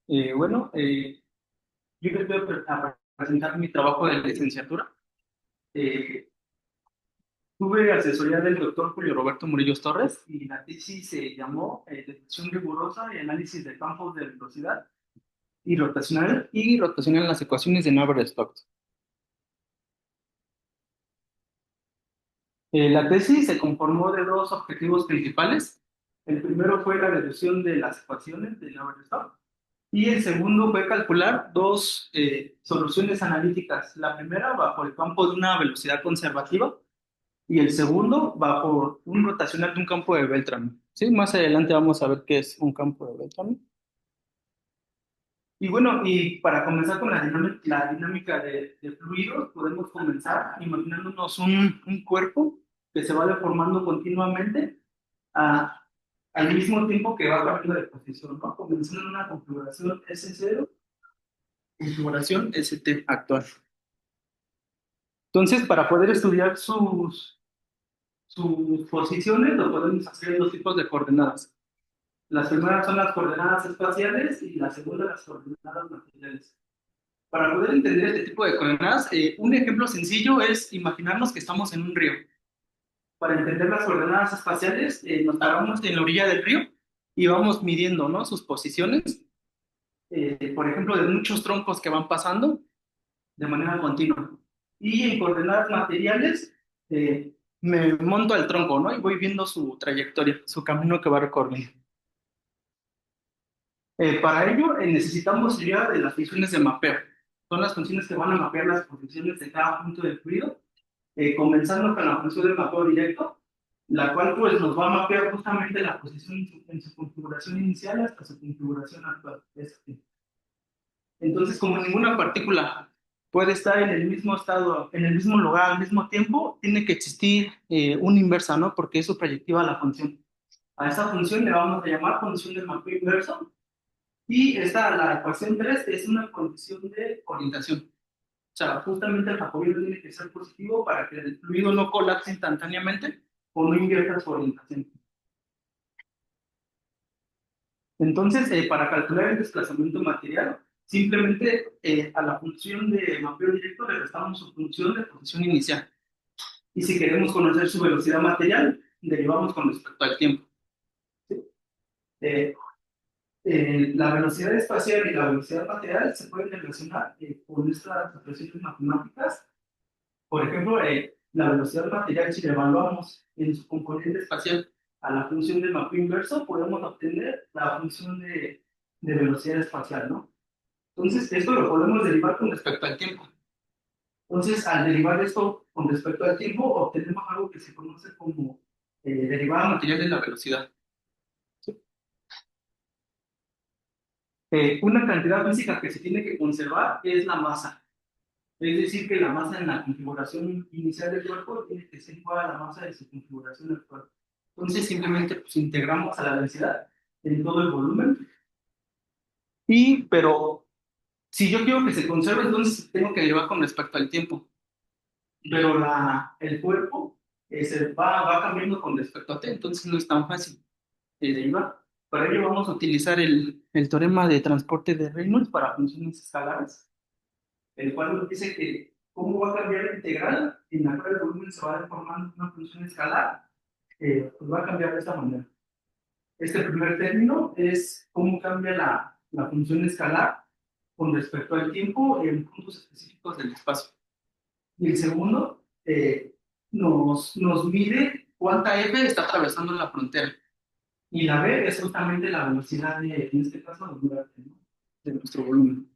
Bueno, yo les voy a presentar mi trabajo de licenciatura. Eh, Tuve asesoría del doctor Julio Roberto Murillo Torres y la tesis se llamó Detección rigurosa y análisis de campos de velocidad y rotacional en las ecuaciones de Navier-Stokes. La tesis se conformó de dos objetivos principales. El primero fue la reducción de las ecuaciones de Navier-Stokes y el segundo fue calcular dos soluciones analíticas. La primera bajo el campo de una velocidad conservativa y el segundo bajo un rotacional de un campo de Beltrami. Sí, más adelante vamos a ver qué es un campo de Beltrami. Y bueno, y para comenzar con la dinámica de fluidos, podemos comenzar imaginándonos un cuerpo que se va deformando continuamente a- al mismo tiempo que va cambiando de posición, ¿no? Comenzando en una configuración S0, configuración ST actual. Entonces, para poder estudiar sus posiciones, lo podemos hacer en dos tipos de coordenadas. Las primeras son las coordenadas espaciales y la segunda las coordenadas materiales. Para poder entender este tipo de coordenadas, un ejemplo sencillo es imaginarnos que estamos en un río. Para entender las coordenadas espaciales, nos paramos en la orilla del río y vamos midiendo, ¿no? Sus posiciones, por ejemplo, de muchos troncos que van pasando de manera continua. Y en coordenadas materiales, me monto al tronco, ¿no? Y voy viendo su trayectoria, su camino que va recorriendo. Para ello, necesitamos ayuda de las funciones de mapeo. Son las funciones que van a mapear las posiciones de cada punto del fluido, comenzando con la función de mapeo directo, la cual pues nos va a mapear justamente la posición en su configuración inicial hasta su configuración actual. Entonces, como ninguna partícula puede estar en el mismo estado, en el mismo lugar al mismo tiempo, tiene que existir una inversa, ¿no? Porque eso proyectiva la función. A esa función le vamos a llamar función de mapeo inverso. Y esta, la ecuación 3 es una condición de orientación. O sea, justamente el jacobino tiene que ser positivo para que el fluido no colapse instantáneamente o no invierta su orientación. Entonces, para calcular el desplazamiento material, simplemente a la función de mapeo directo le restamos su función de posición inicial. Y si queremos conocer su velocidad material, derivamos con respecto al tiempo. ¿Sí? Eh, la velocidad espacial y la velocidad material se pueden relacionar con estas expresiones matemáticas. Por ejemplo, la velocidad material, si la evaluamos en su componente espacial a la función de mapeo inverso, podemos obtener la función de velocidad espacial, ¿no? Entonces, esto lo podemos derivar con respecto al tiempo. Entonces, al derivar esto con respecto al tiempo, obtenemos algo que se conoce como derivada material de la velocidad. Una cantidad física que se tiene que conservar es la masa. Es decir, que la masa en la configuración inicial del cuerpo tiene que ser igual a la masa de su configuración actual. Entonces, simplemente pues, integramos a la densidad en todo el volumen. Pero si yo quiero que se conserve, entonces tengo que derivar con respecto al tiempo. Pero el cuerpo va cambiando con respecto a t, entonces no es tan fácil derivar. Para ello vamos a utilizar el teorema de transporte de Reynolds para funciones escalares, el cual nos dice que cómo va a cambiar la integral en la cual el volumen se va deformando una función escalar, pues va a cambiar de esta manera. Este primer término es cómo cambia la función escalar con respecto al tiempo en puntos específicos del espacio. Y el segundo nos mide cuánta F está atravesando la frontera. Y la V es justamente la velocidad en este caso, ¿no? De nuestro volumen.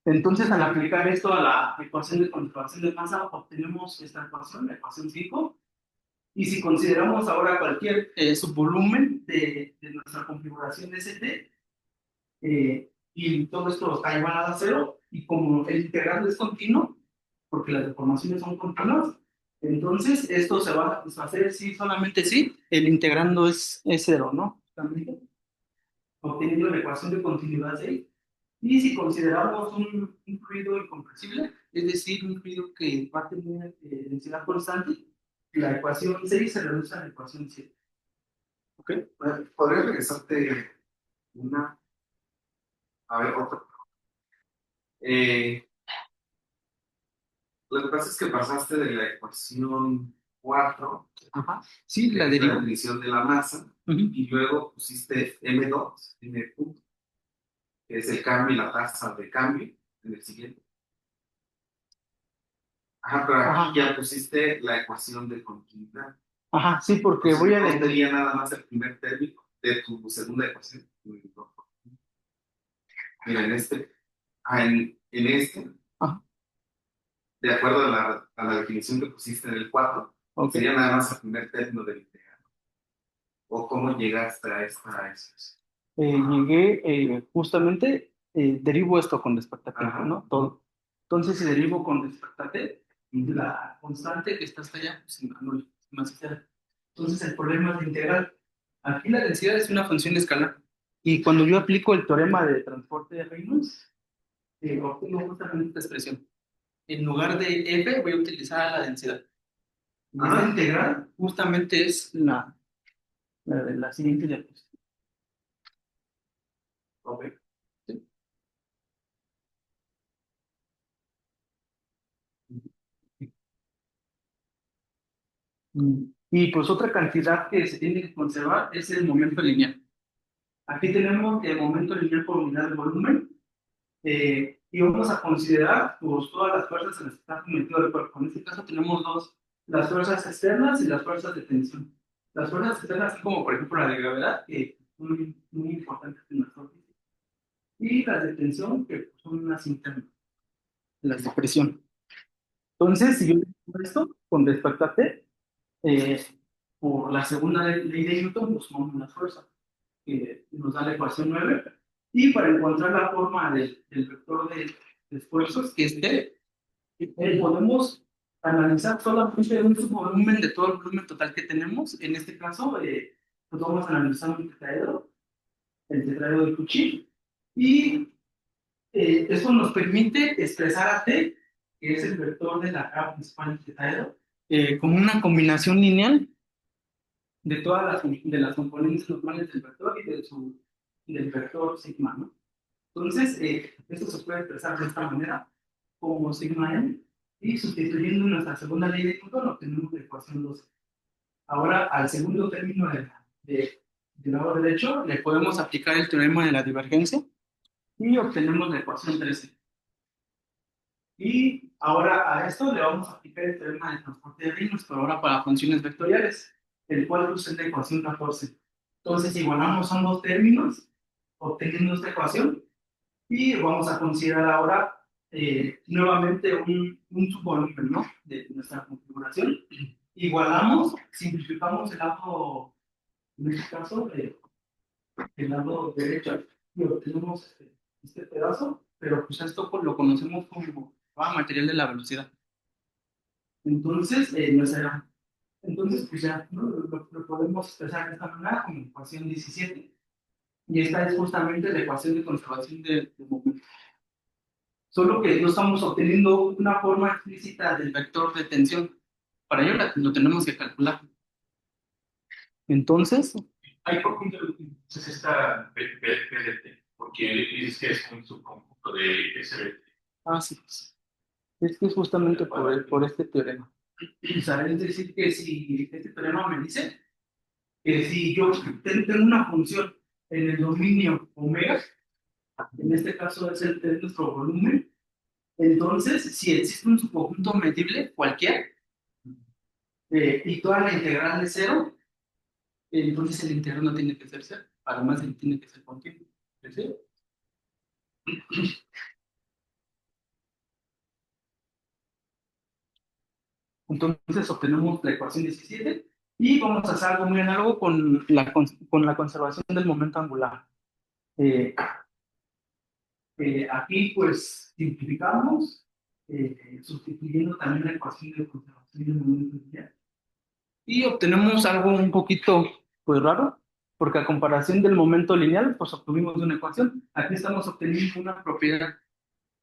Entonces, al aplicar esto a la ecuación de conservación de masa, obtenemos esta ecuación, la ecuación 5. Y si consideramos ahora cualquier subvolumen de nuestra configuración de ST, y todo esto está igualado a cero, y como el integrando es continuo, porque las deformaciones son continuas, entonces esto se va a satisfacer si solamente si el integrando es cero, ¿no? También obteniendo la ecuación de continuidad de ahí. Y si consideramos un fluido incompresible, es decir, un fluido que va a tener densidad constante, la ecuación 6 se reduce a la ecuación 7. ¿Ok? ¿Podrías regresarte una? A ver, otro. Eh, lo que pasa es que pasaste de la ecuación 4, Ajá. Sí, que la es la derivo. definición de la masa, Ujú. y luego pusiste M2, M punto, que es el cambio y la tasa de cambio en el siguiente. Ajá, pero aquí Ajá. ya pusiste la ecuación de continuidad. Ajá, sí, porque Entonces voy a... no sería nada más el primer término de tu segunda ecuación. Mira, en este, Ajá, de acuerdo a la definición que pusiste en el 4, ok. sería nada más el primer término del integral. O cómo llegaste a esta expresión. Llegué justamente, derivo esto con respecto a t, Ajá. ¿no? Todo. Entonces, si derivo con respecto a t, la constante que está hasta allá, pues se me anula, se me hace cero. Entonces, el problema es de integral. Aquí la densidad es una función escalar. Y cuando yo aplico el teorema de transporte de Reynolds, obtengo justamente esta expresión. En lugar de f, voy a utilizar la densidad. Y esta Ajá. integral justamente es la de la siguiente diapositiva. Ok. ¿Sí? Y pues otra cantidad que se tiene que conservar es el momento lineal. Aquí tenemos el momento lineal por unidad de volumen y vamos a considerar pues, todas las fuerzas en las que está sometido el cuerpo. En este caso tenemos dos, las fuerzas externas y las fuerzas de tensión. Las fuerzas externas, así como por ejemplo la de gravedad, que son muy importantes en nuestro físico, y las de tensión, que pues, son las internas, las de presión. Entonces, si yo digo esto con respecto a T, eh, por la segunda ley de Newton, pues sumamos las fuerzas, que nos da la ecuación 9. Y para encontrar la forma del vector de esfuerzos, que es T, podemos analizar solamente un subvolumen de todo el volumen total que tenemos. En este caso, pues vamos a analizar un tetraedro, el tetraedro de Cauchy, y eso nos permite expresar a T, que es el vector de la cara principal del tetraedro, como una combinación lineal de todas las componentes normales del vector y del vector sigma, ¿no? Entonces, esto se puede expresar de esta manera, como sigma n, y sustituyendo nuestra segunda ley de Newton, obtenemos la ecuación 12. Ahora, al segundo término del lado derecho, le podemos aplicar el teorema de la divergencia y obtenemos la ecuación 13. Y ahora a esto le vamos a aplicar el teorema de transporte de Reynolds, pero ahora para funciones vectoriales, el cual usa la ecuación 14. Entonces, igualamos ambos términos, obteniendo esta ecuación, y vamos a considerar ahora nuevamente un subvolumen, ¿no? De nuestra configuración. Igualamos, simplificamos el lado, en este caso, el lado derecho, y obtenemos este pedazo, pero pues esto pues, lo conocemos como material de la velocidad. Entonces, entonces pues ya ¿no? Lo podemos expresar de esta manera como ecuación 17. Y esta es justamente la ecuación de conservación de momento. Solo que no estamos obteniendo una forma explícita del vector de tensión. Para ello lo tenemos que calcular. Entonces, Hay por qué entonces esta PDT, porque dices que es un subconjunto de SBT. sí, es que es justamente por este teorema. O sea, es decir, que si este teorema me dice que si yo tengo una función en el dominio omega, en este caso es nuestro volumen, entonces si existe un subconjunto medible cualquiera y toda la integral de cero, entonces el integral no tiene que ser cero, además él tiene que ser continuo. ¿Sí? Entonces obtenemos la ecuación 17 y vamos a hacer algo muy análogo con la conservación del momento angular. Eh, aquí pues simplificamos, sustituyendo también la ecuación de conservación del momento lineal. Y obtenemos algo un poquito pues raro, porque a comparación del momento lineal, pues obtuvimos una ecuación. Aquí estamos obteniendo una propiedad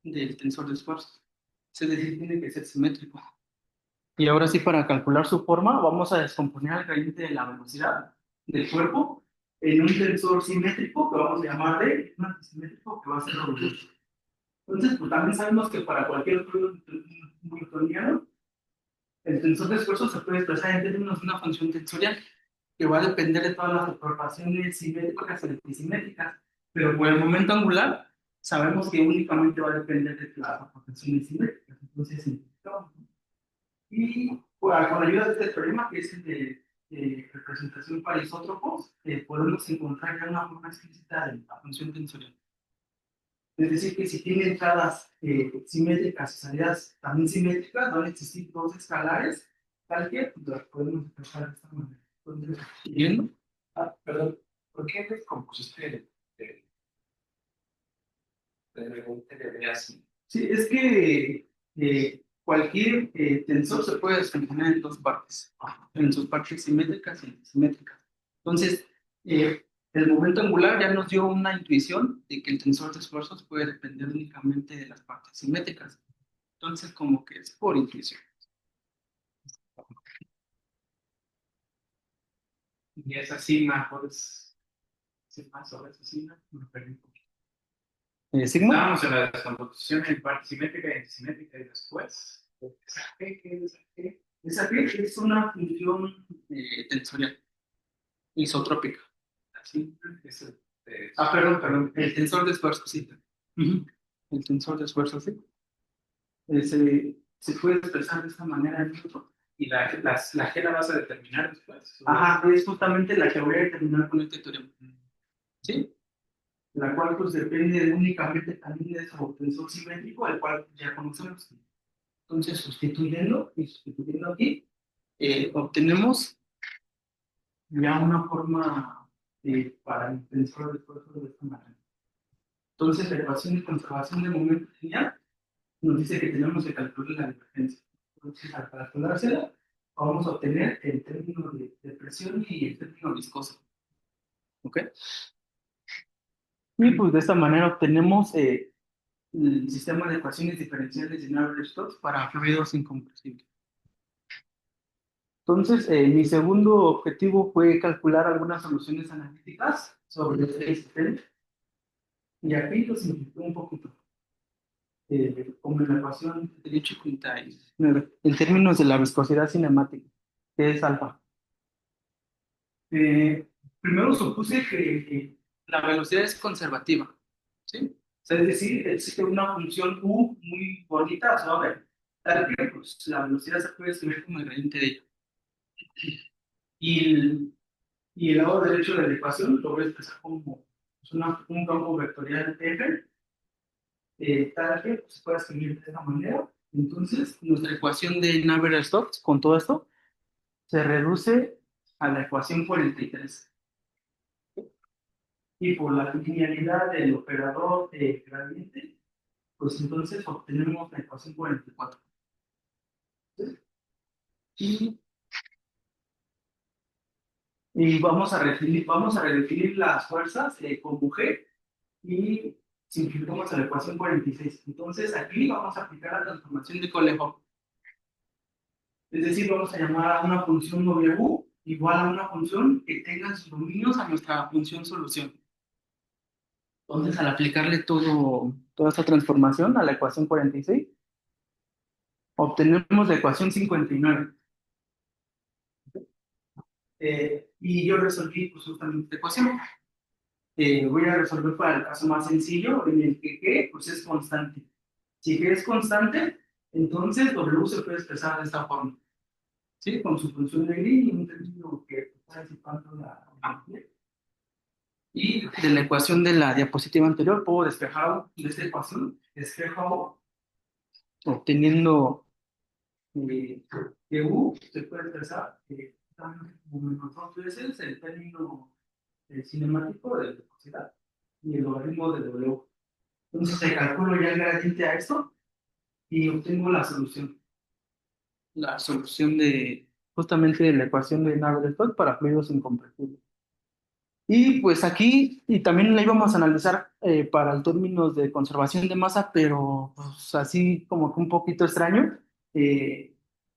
del tensor de esfuerzos. Es decir, tiene que ser simétrico. Y ahora sí, para calcular su forma, vamos a descomponer el gradiente de la velocidad del cuerpo en un tensor simétrico que vamos a llamar D, un antisimétrico que va a ser robusto. Entonces, pues también sabemos que para cualquier fluido newtoniano, el tensor de esfuerzo se puede expresar en términos de una función tensorial que va a depender de todas las proporciones simétricas y antisimétricas, pero por el momento angular sabemos que únicamente va a depender de las proporciones simétricas. Entonces, simplificamos, ¿no? Y con la ayuda de este teorema, que es el de representación para isótropos, podemos encontrar ya una forma explícita de la función tensorial. Es decir, que si tiene entradas simétricas y salidas también simétricas, van a existir dos escalares, tal que pues, las podemos expresar de esta manera. Entonces, ¿siguiendo? Perdón, ¿por qué descompusiste de así? Sí, es que cualquier tensor se puede descomponer en sus partes simétricas y antisimétricas. Entonces, el momento angular ya nos dio una intuición de que el tensor de esfuerzos puede depender únicamente de las partes simétricas. Entonces, como que es por intuición. Y esa sigma, ¿puedes decir más sobre esa sigma? Me perdí un poquito. ¿Sigma? Estábamos en la descomposición en parte simétrica y antisimétrica y después. ¿Esa G qué es esa G? Esa P es una función tensorial, isotrópica. Así es el de- Perdón, el tensor de esfuerzos, sí. Ujú. El tensor de esfuerzos, sí. Se puede expresar de esta manera. Y la G la vas a determinar después. Ajá, es justamente la que voy a determinar con este teorema. ¿Sí? La cual pues depende únicamente también de su tensor simétrico, el cual ya conocemos. Entonces, sustituyendo y sustituyendo aquí, obtenemos ya una forma para el tensor de esfuerzo de esta manera. Entonces, la ecuación de conservación de momento lineal nos dice que tenemos que calcular la divergencia. Entonces, al calculársela, vamos a obtener el término de presión y el término viscoso. ¿Ok? Y pues de esta manera obtenemos el sistema de ecuaciones diferenciales de Navier-Stokes para fluidos incompresibles. Entonces, mi segundo objetivo fue calcular algunas soluciones analíticas sobre este sistema. Y aquí lo simplifico un poquito. Como en la ecuación de 8,39, en términos de la viscosidad cinemática, que es alfa. Primero supuse que la velocidad es conservativa, ¿sí? O sea, es decir, existe una función U muy bonita, suave, tal que pues, la velocidad se puede escribir como el gradiente de ella. Y el lado derecho de la ecuación lo voy a expresar como pues, un campo vectorial F, tal que pues, se puede escribir de esta manera. Entonces, nuestra ecuación de Navier-Stokes con todo esto se reduce a la ecuación 43. Y por la linealidad del operador gradiente, pues entonces obtenemos la ecuación 44. ¿Sí? Y, y vamos a redefinir las fuerzas como G y simplificamos a la ecuación 46. Entonces aquí vamos a aplicar la transformación de Cole-Hopf. Es decir, vamos a llamar a una función W igual a una función que tenga sus dominios a nuestra función solución. Entonces, al aplicarle toda esta transformación a la ecuación 46, obtenemos la ecuación 59. Y yo resolví pues, justamente esta ecuación. Voy a resolver para el caso más sencillo, en el que G pues, es constante. Si G es constante, entonces W se puede expresar de esta forma. ¿Sí? Con su función de Green y un término que está disipando la energía. Y de la ecuación de la diapositiva anterior puedo despejar de esta ecuación, despejo obteniendo que U se puede expresar como menos dos veces el término cinemático de velocidad y el logaritmo de W. Entonces se calculo ya el gradiente a esto y obtengo la solución. La solución de justamente de la ecuación de Navier-Stokes para fluidos incompresibles. Y pues aquí, y también la íbamos a analizar para el términos de conservación de masa, pero pues, así como que un poquito extraño,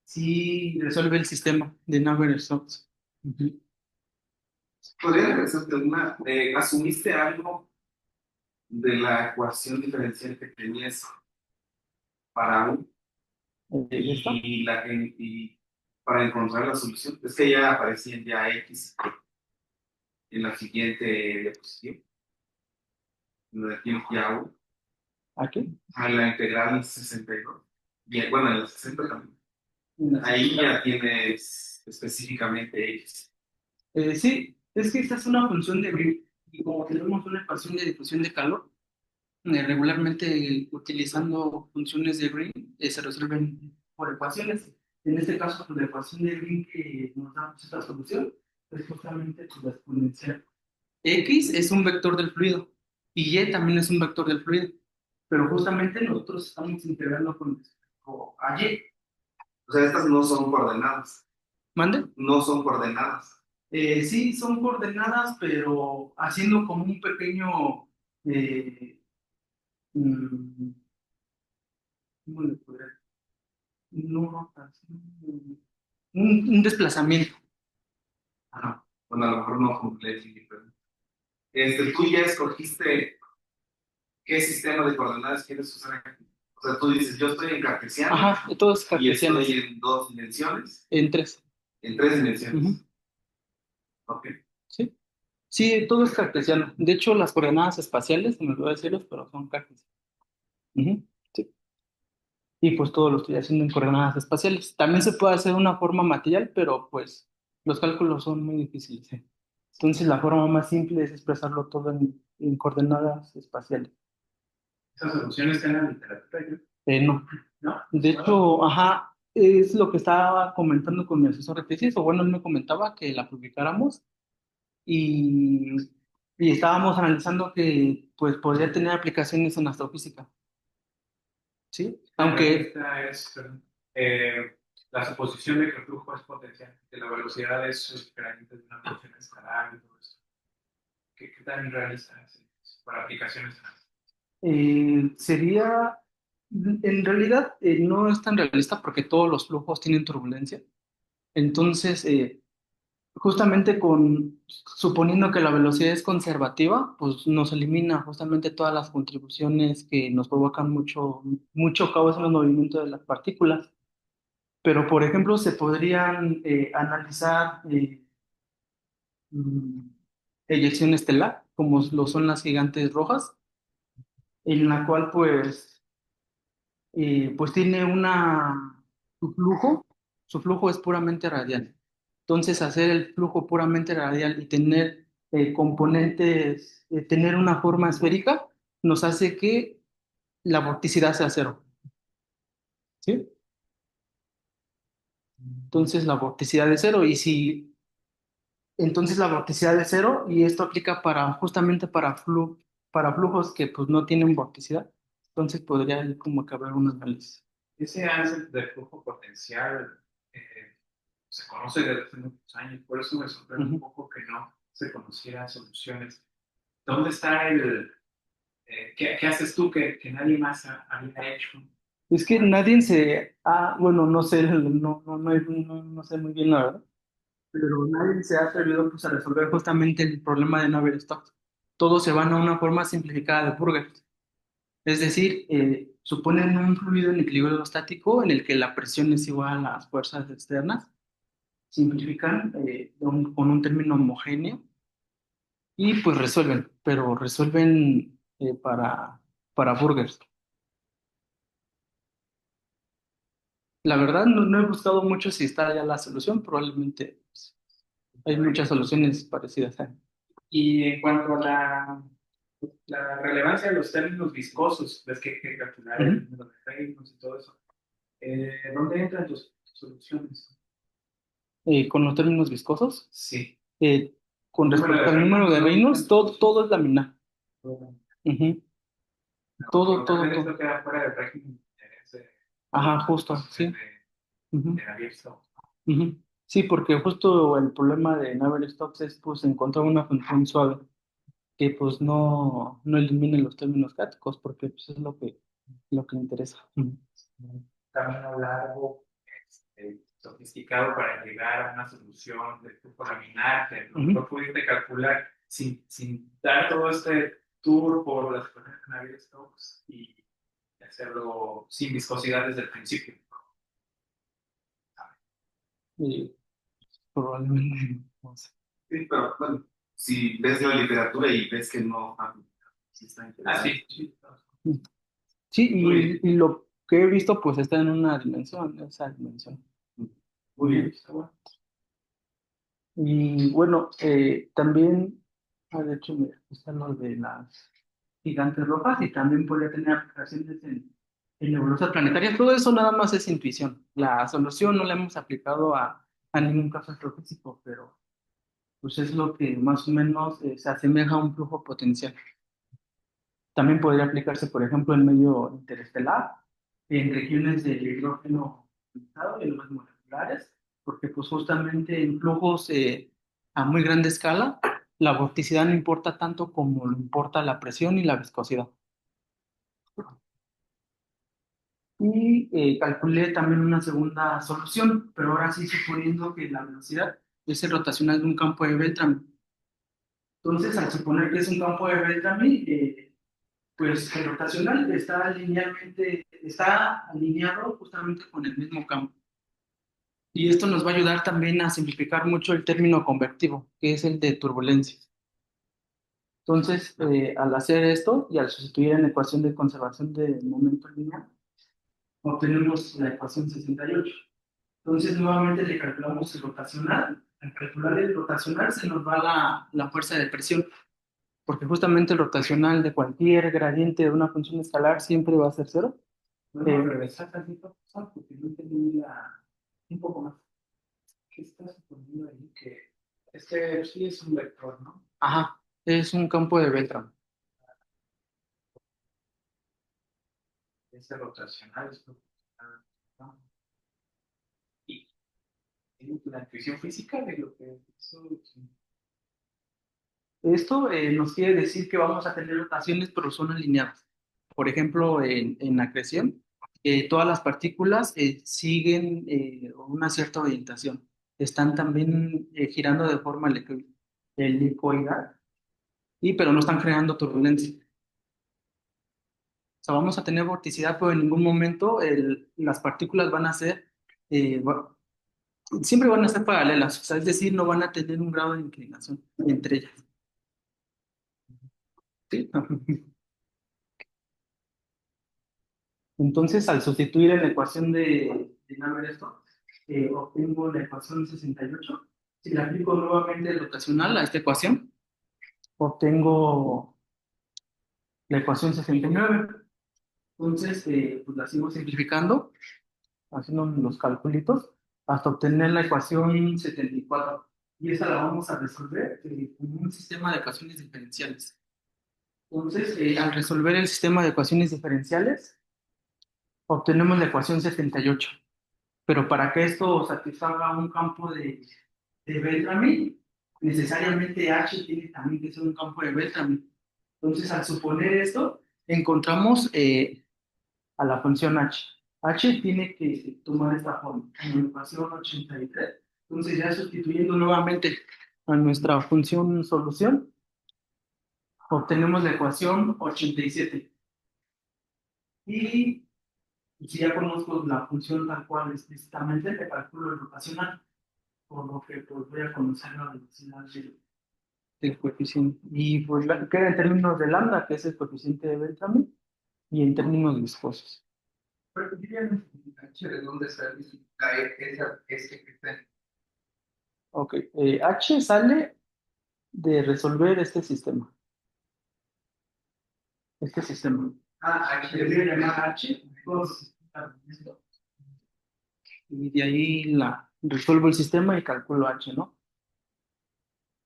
sí resuelve el sistema de Navier-Stokes. Ujú. Podría regresarte una, asumiste algo de la ecuación diferencial que tenías para U ¿Esta? y para encontrar la solución. Es que ya aparecían ya X en la siguiente diapositiva, en la que ya U, ¿Aquí? a la integral 62. Bien, bueno, en la 60 también. Ahí ya tienes específicamente X. Sí, es que esta es una función de Green. Y como tenemos una ecuación de difusión de calor, regularmente utilizando funciones de Green, se resuelven por ecuaciones. En este caso, pues, la ecuación de Green que nos da pues, esta solución es justamente pues, la exponencial. X es un vector del fluido y Y también es un vector del fluido, pero justamente nosotros estamos integrando con respecto a Y. O sea, estas no son coordenadas, ¿Mande? no son coordenadas. Sí, son coordenadas, pero haciendo como un pequeño, eh, mm, ¿cómo le podría? No rotación, un desplazamiento. Ajá. Bueno, a lo mejor no completo. Tú ya escogiste qué sistema de coordenadas quieres usar aquí. O sea, tú dices, yo estoy en cartesiano Ajá, todos y cartesianos, estoy en dos dimensiones, en tres. en tres dimensiones. Ujú, Ok. sí, sí, todo es cartesiano. De hecho, las coordenadas espaciales, se me olvidó decirlos, pero son cartesianas. Ujú, sí. Y pues todo lo estoy haciendo en coordenadas espaciales. También se puede hacer de una forma material, pero pues los cálculos son muy difíciles. ¿Eh? Entonces la forma más simple es expresarlo todo en coordenadas espaciales. Esas soluciones están en la literatura, No. ¿no? De hecho, ajá, es lo que estaba comentando con mi asesor de tesis, o bueno, él me comentaba que la publicáramos y, y estábamos analizando que pues podría tener aplicaciones en astrofísica, ¿sí? Aunque, Esta es la suposición de que el flujo es potencial, que la velocidad es gradiente de una función escalar y todo eso. ¿Qué tan realista es para aplicaciones? sería, en realidad no es tan realista porque todos los flujos tienen turbulencia. Entonces, justamente suponiendo que la velocidad es conservativa, pues nos elimina justamente todas las contribuciones que nos provocan mucho caos en los movimientos de las partículas. Pero, por ejemplo, se podrían analizar mm, eyección estelar, como lo son las gigantes rojas, en la cual pues tiene su flujo, su flujo es puramente radial. Entonces, hacer el flujo puramente radial y tener componentes, tener una forma esférica, nos hace que la vorticidad sea cero, ¿sí? Entonces, la vorticidad es cero, entonces la vorticidad es cero, y esto aplica justamente para flujos que pues no tienen vorticidad, entonces podría ir como que haber un análisis. Ese ángel de flujo potencial se conoce desde hace muchos años, por eso me sorprende un Ujú. poco que no se conocieran soluciones. ¿Dónde está qué haces tú que nadie más había hecho? Es que nadie bueno, no sé, no sé muy bien la verdad, pero nadie se ha atrevido pues, a resolver justamente el problema de Navier-Stokes. Todos se van a una forma simplificada de Burger. Es decir, suponen un fluido en equilibrio estático en el que la presión es igual a las fuerzas externas, simplifican con un término homogéneo y pues resuelven, pero resuelven para Burgers. La verdad, no he buscado mucho si está ya la solución, probablemente pues, hay muchas soluciones parecidas. ¿Eh? Y en cuanto a la relevancia de los términos viscosos, ves que hay que calcular Ujú. el número de reinos y todo eso, ¿dónde entran tus soluciones? Con los términos viscosos, Sí. eh, con Número respecto de al número reinos, de ¿dónde reinos, entran tus todo es laminar. soluciones? Ujú. Porque Todo, normalmente esto todo. queda fuera del régimen de interés Ajá, de justo, ecuaciones sí. Ujú, de Navier-Stokes. ujú. Sí, porque justo el problema de Navier-Stokes es pues encontrar una función suave que pues no elimine los términos cáticos, porque pues, es lo que interesa. Ujú. Camino largo, sofisticado para llegar a una solución de flujo laminar que a lo mejor pudiste calcular sin dar todo este tour por las ecuaciones de Navier-Stokes y hacerlo sin viscosidad desde el principio. Probablemente no sé. Sí, pero bueno, si ves la literatura y ves que no, sí está interesante. Sí. Sí, y lo que he visto pues está en una dimensión, esa dimensión. Muy bien. Está bueno. Y bueno, también, de hecho, mira, está lo de las gigantes rojas y también podría tener aplicaciones en nebulosas planetarias. Todo eso nada más es intuición. La solución no la hemos aplicado a ningún caso astrofísico, pero pues es lo que más o menos se asemeja a un flujo potencial. También podría aplicarse, por ejemplo, en medio interestelar, en regiones de hidrógeno ionizado y en los moleculares, porque pues justamente en flujos a muy grande escala, la vorticidad no importa tanto como lo importa la presión y la viscosidad. Y calculé también una segunda solución, pero ahora sí suponiendo que la velocidad es el rotacional de un campo de Beltrami. Entonces, al suponer que es un campo de Beltrami, pues el rotacional está alineado justamente con el mismo campo. Y esto nos va a ayudar también a simplificar mucho el término convectivo, que es el de turbulencia. Entonces, al hacer esto y al sustituir en la ecuación de conservación de momento lineal, obtenemos la ecuación 68. Entonces, nuevamente le calculamos el rotacional. Al calcular el rotacional se nos va la fuerza de presión, porque justamente el rotacional de cualquier gradiente de una función escalar siempre va a ser cero. Regresar tantito, porque no entendí un poco más. ¿Qué estás suponiendo ahí? Que este sí es un vector, ¿no? Ajá, es un campo de Beltrán. Ese rotacional es proporcional, ¿no? Y la intuición física de lo que eso. Esto nos quiere decir que vamos a tener rotaciones, pero son alineadas. Por ejemplo, en acreción, todas las partículas siguen una cierta orientación. Están también girando de forma helicoidal, pero no están creando turbulencia. O sea, vamos a tener vorticidad, pero en ningún momento las partículas van a ser, siempre van a ser paralelas, o sea, es decir, no van a tener un grado de inclinación entre ellas. ¿Sí? Entonces, al sustituir en la ecuación de Navier-Stokes, obtengo la ecuación 68. Si le aplico nuevamente el rotacional a esta ecuación, obtengo la ecuación 69. Entonces, pues la sigo simplificando, haciendo los calculitos, hasta obtener la ecuación 74. Y esa la vamos a resolver con un sistema de ecuaciones diferenciales. Entonces, al resolver el sistema de ecuaciones diferenciales, obtenemos la ecuación 78. Pero para que esto satisfaga un campo de Beltrami, necesariamente H tiene también que ser un campo de Beltrami. Entonces, al suponer esto, encontramos a la función H. H tiene que tomar esta forma, en la ecuación 83. Entonces, ya sustituyendo nuevamente a nuestra función solución, obtenemos la ecuación 87. Y si ya conozco la función tal cual explícitamente, le calculo el rotacional, por lo que pues, voy a conocer la velocidad del coeficiente. Y pues queda en términos de lambda, que es el coeficiente de Beltrami, y en términos viscosos. Pero díganme, ¿de dónde sale ese que está en? Ok, H sale de resolver este sistema. Este sistema. H. Le voy a llamar H. Y de ahí resuelvo el sistema y calculo H, ¿no?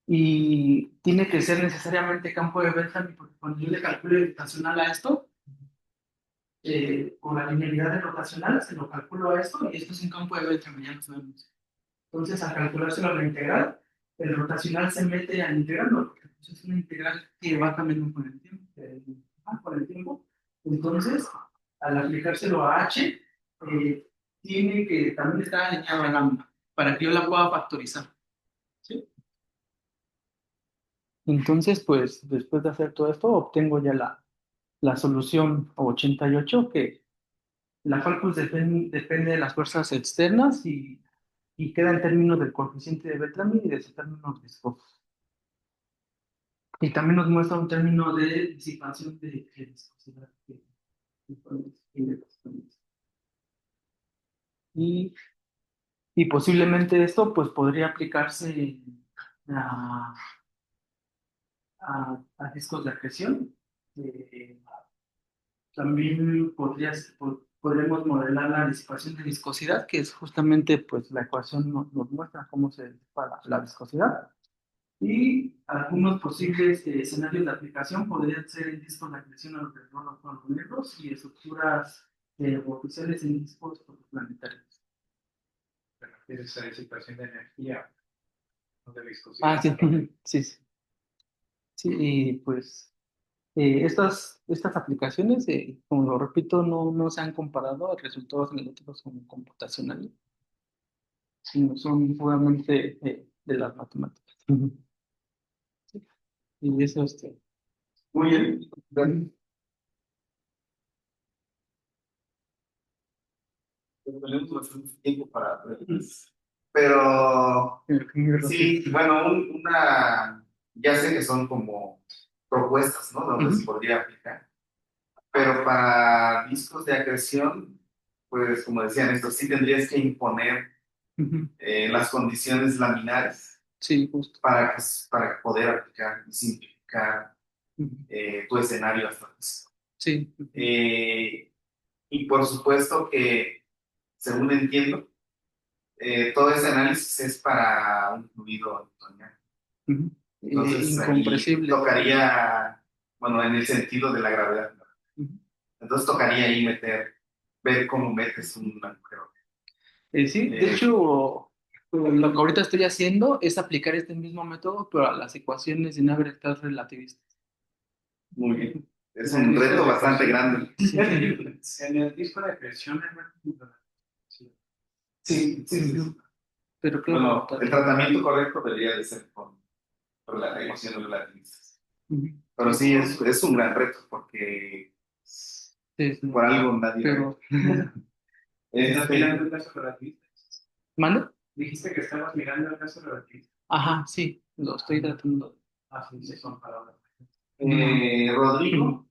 Y tiene que ser necesariamente campo de Beltrami, porque cuando yo le calculo el rotacional a esto, con la linealidad de rotacional, se lo calculo a esto, y esto es un campo de Beltrami, ya lo sabemos. Entonces, al calculárselo a la integral, el rotacional se mete al integrando, porque pues, es una integral que va cambiando con el tiempo. Con el tiempo. Entonces, al aplicárselo a H, tiene que también estar alineada a lambda para que yo la pueda factorizar. ¿Sí? Entonces, pues, después de hacer todo esto, obtengo ya la solución 88, la cual pues depende de las fuerzas externas y queda en términos del coeficiente de Beltrami y de sus términos viscosos. Y también nos muestra un término de disipación de viscosidad. Y, y posiblemente esto pues podría aplicarse a, a discos de acreción. Eh, También podremos modelar la disipación de viscosidad, que es justamente pues la ecuación nos muestra cómo se disipa la viscosidad. Y algunos posibles escenarios de aplicación podrían ser en discos de acreción alrededor de los planos negros y estructuras oficiales en discos protoplanetarios. Es esa disipación de energía, no de Ah, viscosidad. sí, sí, sí. Sí, y pues estas aplicaciones, como lo repito, no se han comparado a resultados analíticos como computacionales, sino son puramente de las matemáticas. Ujú. Sí. Y eso, Muy bien. Bueno, tenemos bastante tiempo para preguntas. Pero sí, bueno, ya sé que son como propuestas, ¿no? Donde se podría aplicar. Pero para discos de acreción, pues como decían estos, sí tendrías que imponer Ujú. las condiciones laminares Sí, justo. para poder aplicar y simplificar Ujú. tu escenario hasta eso. Sí. Ujú. Y por supuesto que, según entiendo, todo ese análisis es para un fluido newtoniano. Ujú. Entonces ahí Incompresible. tocaría, bueno, en el sentido de la gravedad, ¿no? Ujú. Entonces tocaría ahí ver cómo metes un agujero. Sí, de hecho, lo que ahorita estoy haciendo es aplicar este mismo método, pero a las ecuaciones de Navier-Stokes relativistas. Muy bien. Es En un el disco reto de bastante acreción. grande. Sí, En el disco de acreción sí. Sí. pero Bueno, claro. el tratamiento correcto debería de ser por la ecuación relativista. Ujú. Pero sí, es un gran reto porque Sí, sí. por algo nadie Pero, ¿Estás mirando Este, el caso relativista? ¿manda? Dijiste que estabas mirando el caso relativista. Ajá, sí, lo estoy tratando. Ah, sí, sí, son palabras. Rodrigo,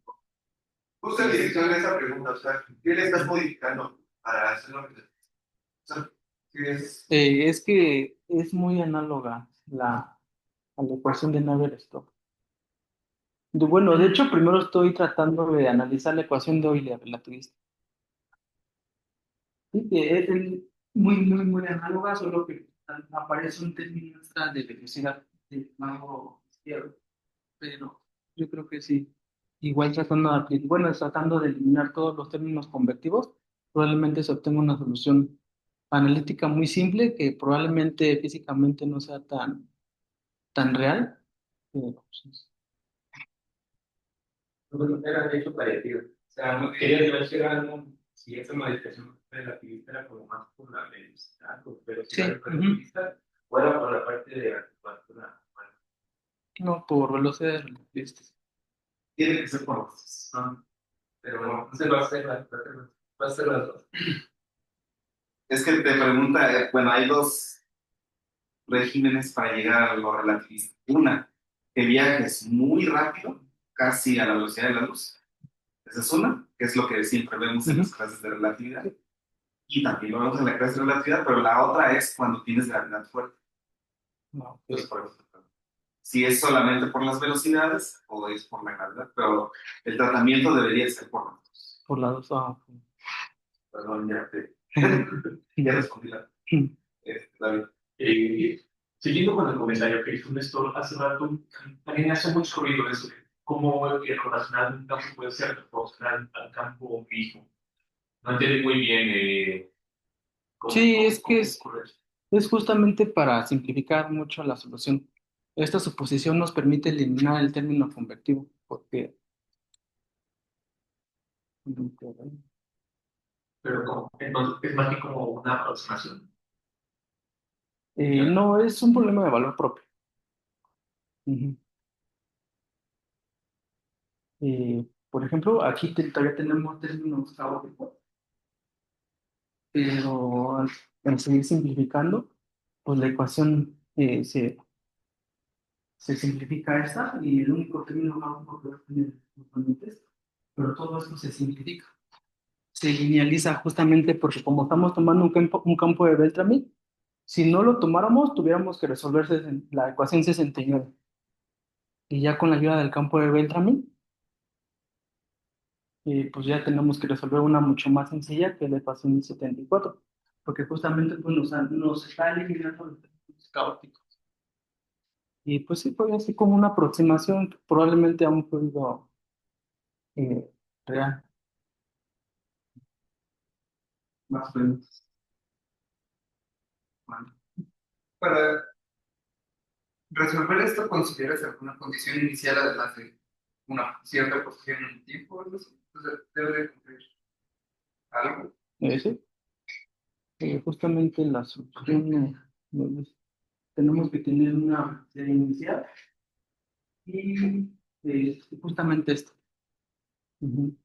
Justo en dirección de esa pregunta, o sea, ¿qué le estás modificando para hacerlo? O sea, ¿qué es? Es que es muy análoga a la ecuación de Navier-Stokes. Bueno, de hecho, primero estoy tratando de analizar la ecuación de Euler relativista. Sí, que es muy análoga, solo que aparece un término extra de velocidad del lado izquierdo. Pero yo creo que sí. Igual tratando de eliminar todos los términos convectivos, probablemente se obtenga una solución analítica muy simple que probablemente físicamente no sea tan real. Pero, pues, Era de hecho parecido. O sea, no quería decir algo, si esa modificación relativista era como más por la velocidad, pero si sí, la relativista fuera por la parte de la curvatura. no, por velocidad relativista. tiene que ser por los. No, pero bueno, entonces va a ser las dos. Es que te pregunta, bueno, hay dos regímenes para llegar a lo relativista. Una, que viajes muy rápido, casi a la velocidad de la luz. Esa es una, que es lo que siempre vemos en las clases de relatividad. Y también lo vemos en la clase de relatividad, pero la otra es cuando tienes gravedad fuerte. No, Entonces, por eso, si es solamente por las velocidades o es por la gravedad, pero el tratamiento debería ser por las dos. por la dos. Perdón, ya respondí David. Siguiendo con el comentario que hizo Néstor hace rato, también hace mucho ruido eso de cómo el rotacional de un campo puede ser proporcional al campo mismo. No entendí muy bien Sí, es que cómo ocurre eso. es justamente para simplificar mucho la solución. Esta suposición nos permite eliminar el término convectivo, porque Pero como, entonces es más bien como una aproximación. No, es un problema de valor propio. Ujú. Por ejemplo, aquí todavía tenemos términos caóticos, pero al seguir simplificando, pues la ecuación se simplifica esta y el único término caótico que va a tener justamente esto. Pero todo esto se simplifica. Se linealiza justamente porque como estamos tomando un campo de Beltrami, si no lo tomáramos, tuviéramos que resolver la ecuación 69. Y ya con la ayuda del campo de Beltrami, pues ya tenemos que resolver una mucho más sencilla que la ecuación 74, porque justamente pues, nos está eliminando los términos caóticos. Y pues sí, fue así como una aproximación, probablemente a un fluido eh, real. Más preguntas. Bueno, Para resolver esto, ¿consideras alguna condición inicial además de una cierta posición en el tiempo o algo así? O sea, debe de cumplir algo. sí, justamente la solución, tenemos que tener una serie inicial y justamente esto. Ujú.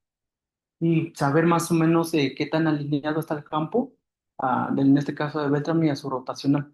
Y saber más o menos qué tan alineado está el campo, en este caso de Beltrami, a su rotacional.